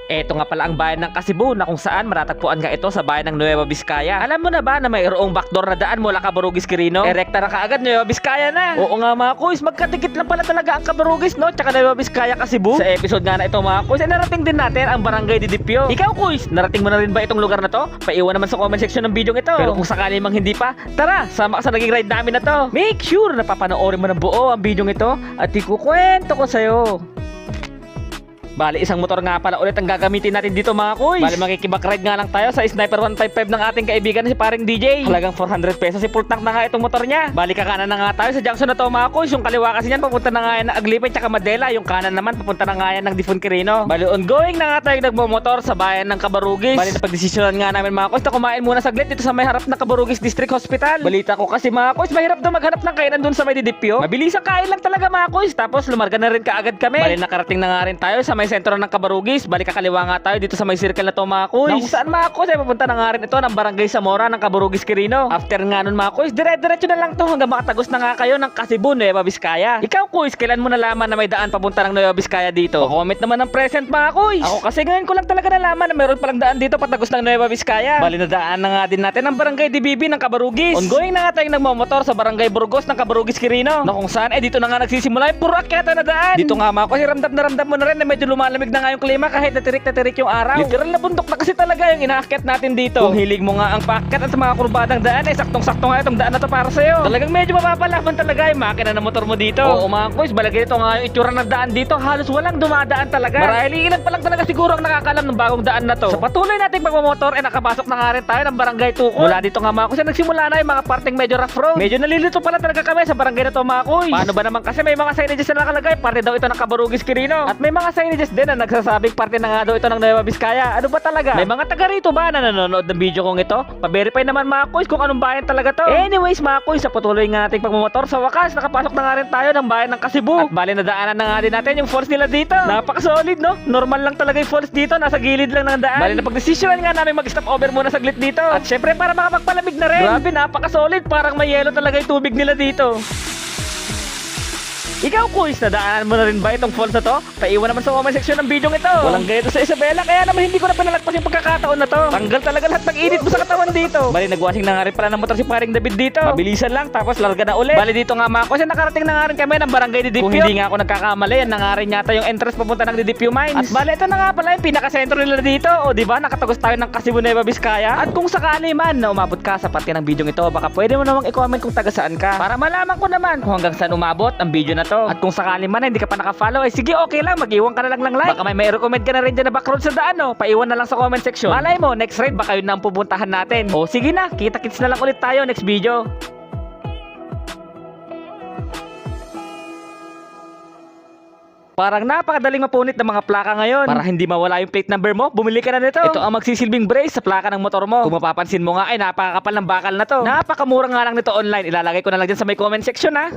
Eto nga pala ang bayan ng Kasibu na kung saan matatagpuan nga ito sa bayan ng Nueva Vizcaya. Alam mo na ba na mayroong backdoor na daan mula Cabarugis Quirino? Erekta na kaagad Nueva Vizcaya na. Oo nga mga kuys, magkatikit lang pala talaga ang Cabarugis no, tsaka Nueva Vizcaya Kasibu. Sa episode nga na ito mga kuys, ay narating din natin ang Barangay Didipio. Ikaw kuys, narating mo na rin ba itong lugar na to? Paiwan naman sa comment section ng video ito. Pero kung sakali mang hindi pa, tara, sama ka sa naging ride namin na to. Make sure na papanoorin mo ng buo ang video ito at ikukwento ko sa'yo. Bali, isang motor nga pala ulit ang gagamitin natin dito mga kuys. Bali, makikibak-ride nga lang tayo sa Sniper 155 ng ating kaibigan na si paring DJ. Halagang 400 pesos, si full tank na nga itong motor niya. Bali, kakanan na nga tayo sa junction na to mga kuys. Yung kaliwa kasi niyan, papunta na nga yan ng Aglipay tsaka Madela. Yung kanan naman, papunta na nga yan ng Difon Quirino. Bali, ongoing na nga tayo nagmamotor sa bayan ng Cabarugis. Bali, napagdesisyonan nga namin mga kuys na kumain muna saglit dito sa may harap ng Cabarugis District Hospital. Balita ko kasi mga kuys, mahirap daw maghanap ng kainan dun sa may Didipio. Mabilis ang kain lang talaga mga kuys. Tapos, lumarga na rin kaagad kami. Bali, nakarating na nga rin tayo sa may sentro ng Cabarugis. Balik kakaliwa nga tayo dito sa may circle na to mga kuys. Na kung saan mga kuys ay papunta na nga rin ito ng Barangay Zamora ng Cabarugis Quirino. After nga nun mga kuys, dire-diretso na lang to hanggang makatagos na nga kayo ng Kasibu, Nueva Vizcaya. Ikaw kuys, kailan mo nalaman na may daan papunta ng Nueva Vizcaya dito? Comment naman ng present mga kuys. Ako kasi ngayon ko lang talaga nalaman na meron palang daan dito patagos ng Nueva Vizcaya. Bali na daan na nga din natin ang Barangay DBB ng Cabarugis. Ongoing na nga tayong nagmamotor sa Barangay Burgos ng Cabarugis Quirino. Na kung saan dito na nga nagsisimula yung puro akyata na daan. Dito nga mga kuys, ramdam mo na rin na medyo lumalamig na nga yung klima kahit natirik yung araw. Literal na bundok na kasi talaga yung inaakyat natin dito. Kung hilig mo nga ang paakyat at sa mga kurbadang daan, saktong-sakto nga itong daan na to para sa'yo. Talagang medyo mapapalaban talaga yung makina ng motor mo dito. Oo mga kuys, balagay ito nga yung itsura ng daan dito. Halos walang dumadaan talaga. Marahil ilan pa lang talaga siguro ang nakakalam ng bagong daan na to. Sa patuloy nating pagmamotor, nakapasok na nga rin tayo ng Barangay Tukol. Mula dito nga mga kuys, nagsimula na yung mga parteng medyo rough road. Medyo nalilito pala talaga kami sa barangay na to mga kuys. Paano ba naman kasi may mga signages na nakalagay, parte daw ito ng Cabarugis Quirino. At may mga signages din na nagsasabing parte na nga daw ito ng Nueva Vizcaya. Ano ba talaga? May mga taga rito ba na nanonood ng video kong ito? Pa-verify naman mga kuys kung anong bayan talaga to. Anyways mga kuys, sa patuloy nga nating pagmamotor, sa wakas nakapasok na nga rin tayo ng bayan ng Kasibu. At bali nadaanan na nga din natin yung falls nila dito. Napaka-solid no? Normal lang talaga yung falls dito, nasa gilid lang ng daan. Bali na pagdesisyonan nga namin mag-stop over muna saglit dito. At syempre para makapagpalamig na rin. Grabe, napaka-solid, parang may yelo talaga yung tubig nila dito. Ikaw kuys, nadaanan mo na rin ba itong falls na to? Paiwan naman sa comment section ng video ito. Walang ganito sa Isabela, kaya naman hindi ko na pinalagpas yung pagkakataon na to. Tanggal talaga lahat ng init mo sa katawan dito. Bali nagwashing na nga rin pala ng motor si paring David dito. Mabilisan lang, tapos larga na ulit. Bali dito nga mga kuys, nakarating na nga rin kami ng Barangay Didipio. Kung hindi nga ako nagkakamali, yan na nga rin yata yung entrance papunta ng Didipio Mines. At bali ito na nga pala yung pinaka-sentro nila dito. O diba, nakatagos tayo ng Kasibu, Nueva Vizcaya. At kung sakali man na umabot ka sa parte ng video ito, baka pwede mo namang i-comment kung taga saan ka, para malaman ko naman kung hanggang saan umabot ang video na to. At kung sakali man hindi ka pa naka-follow, ay sige, okay lang, mag-iwan ka na lang ng like. Baka may recommend ka na rin dyan na backroad sa daan, no? Paiwan na lang sa comment section. Malay mo, next ride baka yun na ang pupuntahan natin. O sige na, kita-kits na lang ulit tayo next video. Parang napakadaling mapunit ng mga plaka ngayon. Para hindi mawala yung plate number mo, bumili ka na nito. Ito ang magsisilbing brace sa plaka ng motor mo. Kung mapapansin mo nga ay napakakapal ng bakal na to. Napakamura nga lang nito online. Ilalagay ko na lang dyan sa may comment section ha.